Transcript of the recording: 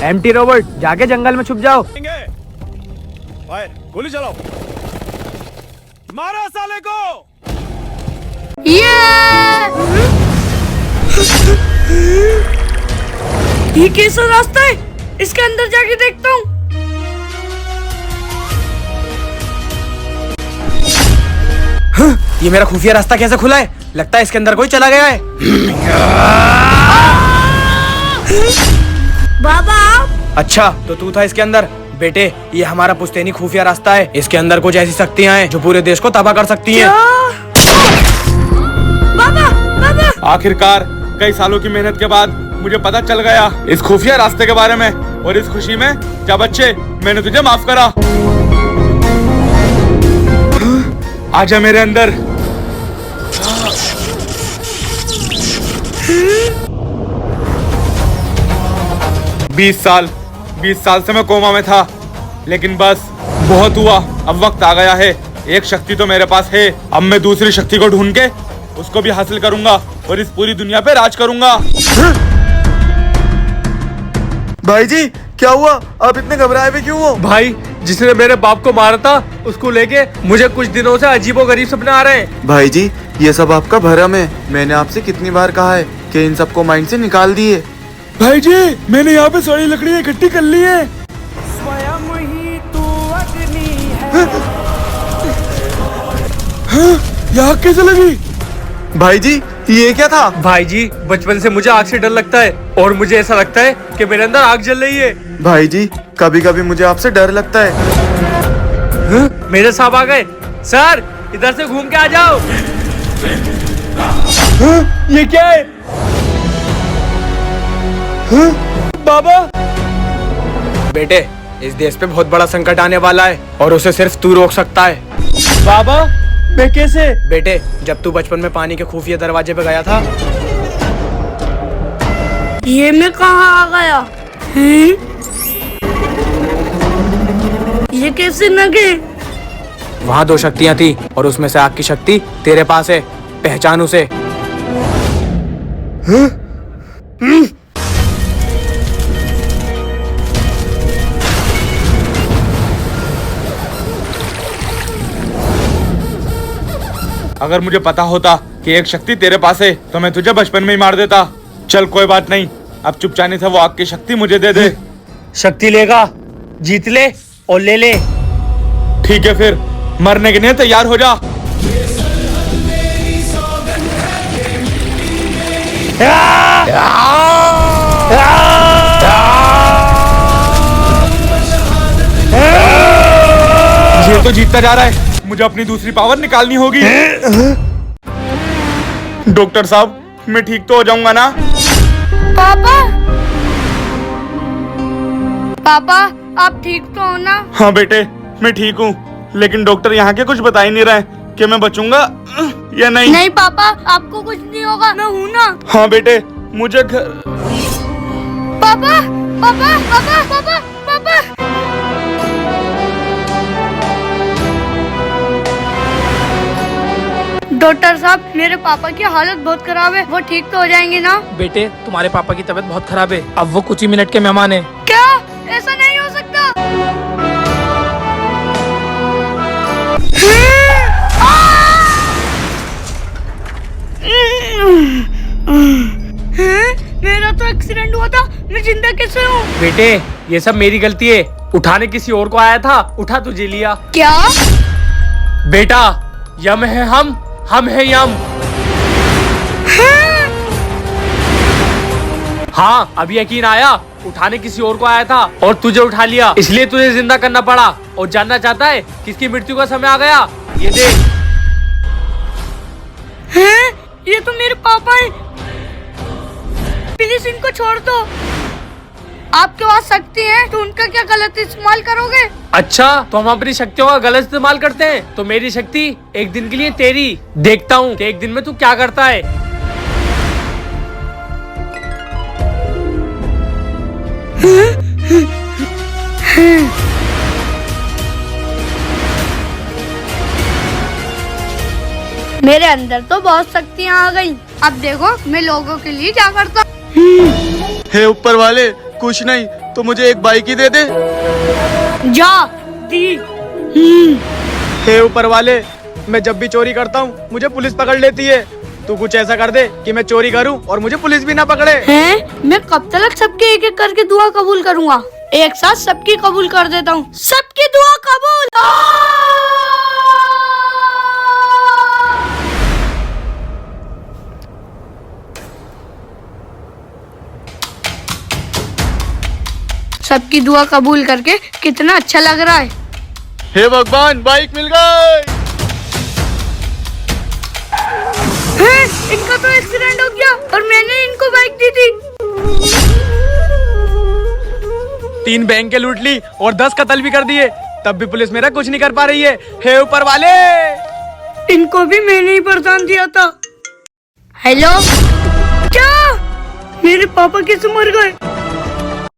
Empty robot, जाके जंगल में छुप जाओ। फायर, गोली चलाओ, मारो साले को। ये कैसा रास्ता है? इसके अंदर जाके देखता हूँ। ये मेरा खुफिया रास्ता कैसे खुला है? लगता है इसके अंदर कोई चला गया है। बाबा, अच्छा, तो तू था इसके अंदर। बेटे, ये हमारा पुश्तैनी खुफिया रास्ता है। इसके अंदर कुछ ऐसी शक्तियाँ हैं जो पूरे देश को तबाह कर सकती हैं। बाबा, बाबा। आखिरकार कई सालों की मेहनत के बाद मुझे पता चल गया इस खुफिया रास्ते के बारे में, और इस खुशी में क्या बच्चे, मैंने तुझे माफ करा। आजा मेरे अंदर। 20 साल से मैं कोमा में था, लेकिन बस बहुत हुआ। अब वक्त आ गया है। एक शक्ति तो मेरे पास है, अब मैं दूसरी शक्ति को ढूंढ के उसको भी हासिल करूंगा और इस पूरी दुनिया पे राज करूंगा। भाई जी, क्या हुआ? आप इतने घबराए हुए क्यों हो? भाई, जिसने मेरे बाप को मारा था उसको लेके मुझे कुछ दिनों से अजीबोगरीब सपने आ रहे हैं। भाई जी, ये सब आपका भरम है। मैंने आपसे कितनी बार कहा है कि इन सबको माइंड से निकाल दिए। भाई जी, मैंने यहाँ पे सारी लकड़ियाँ इकट्ठी कर ली है। यहाँ कैसे लगी? भाई जी, ये क्या था? भाई जी, बचपन से मुझे आग से डर लगता है और मुझे ऐसा लगता है कि मेरे अंदर आग जल रही है। भाई जी, कभी कभी मुझे आपसे डर लगता है। मेरे साहब आ गए। सर, इधर से घूम के आ जाओ। ये क्या है? बाबा। बेटे, इस देश पे बहुत बड़ा संकट आने वाला है और उसे सिर्फ तू रोक सकता है। बाबा, मैं कैसे? बेटे, जब तू बचपन में पानी के खुफिया दरवाजे पे गया था। ये मैं कहाँ आ गया? ये कैसे लगे? वहाँ 2 शक्तियाँ थी और उसमें से आग की शक्ति तेरे पास है। पहचान उसे। अगर मुझे पता होता कि एक शक्ति तेरे पास है तो मैं तुझे बचपन में ही मार देता। चल कोई बात नहीं, अब चुपचाने से वो आग की शक्ति मुझे दे दे। शक्ति लेगा, जीत ले और ले ले। ठीक है, फिर मरने के लिए तैयार हो जा। ये तो जीतता जा रहा है, मुझे अपनी दूसरी पावर निकालनी होगी। डॉक्टर साहब, मैं ठीक तो हो जाऊंगा ना? पापा, पापा, आप ठीक तो हो ना? हाँ बेटे, मैं ठीक हूँ, लेकिन डॉक्टर यहाँ के कुछ बता ही नहीं रहे कि मैं बचूंगा या नहीं। नहीं पापा, आपको कुछ नहीं होगा, मैं हूँ ना। हाँ बेटे, मुझे पापा, पापा, पापा, पापा, पापा। डॉक्टर साहब, मेरे पापा की हालत बहुत खराब है, वो ठीक तो हो जाएंगे ना? बेटे, तुम्हारे पापा की तबीयत बहुत खराब है, अब वो कुछ ही मिनट के मेहमान हैं। क्या? ऐसा नहीं हो सकता। मेरा तो एक्सीडेंट हुआ था, मैं जिंदा कैसे हूँ? बेटे, ये सब मेरी गलती है। उठाने किसी और को आया था, उठा तुझे लिया। क्या? बेटा, यम है हम है यम। हाँ, अब यकीन आया। उठाने किसी और को आया था और तुझे उठा लिया, इसलिए तुझे जिंदा करना पड़ा। और जानना चाहता है किसकी मृत्यु का समय आ गया? ये देख। ये तो मेरे पापा हैं। प्लीज इनको छोड़ दो। आपके पास शक्ति है तो उनका क्या गलत इस्तेमाल करोगे? अच्छा, तो हम अपनी शक्तियों का गलत इस्तेमाल करते हैं, तो मेरी शक्ति एक दिन के लिए तेरी। देखता हूँ कि एक दिन में तू क्या करता है। मेरे अंदर तो बहुत शक्तियाँ आ गई। अब देखो मैं लोगों के लिए क्या करता हूँ। हे ऊपर वाले, कुछ नहीं, तो मुझे एक बाइक ही दे दे। जा दी। हे ऊपर वाले, मैं जब भी चोरी करता हूँ मुझे पुलिस पकड़ लेती है। तू कुछ ऐसा कर दे कि मैं चोरी करूँ और मुझे पुलिस भी ना पकड़े। हैं? मैं कब तक सबके एक एक करके दुआ कबूल करूँगा? एक साथ सबकी कबूल कर देता हूँ। सबकी दुआ कबूल। सबकी दुआ कबूल करके कितना अच्छा लग रहा है। हे भगवान, बाइक मिल गई। हैं? इनका तो एक्सीडेंट हो गया और मैंने इनको बाइक दी थी। 3 बैंकें लूट ली और 10 कत्ल भी कर दिए, तब भी पुलिस मेरा कुछ नहीं कर पा रही है। हे ऊपर वाले, इनको भी मैंने ही वरदान दिया था। हेलो, क्या मेरे पापा कैसे मर गए?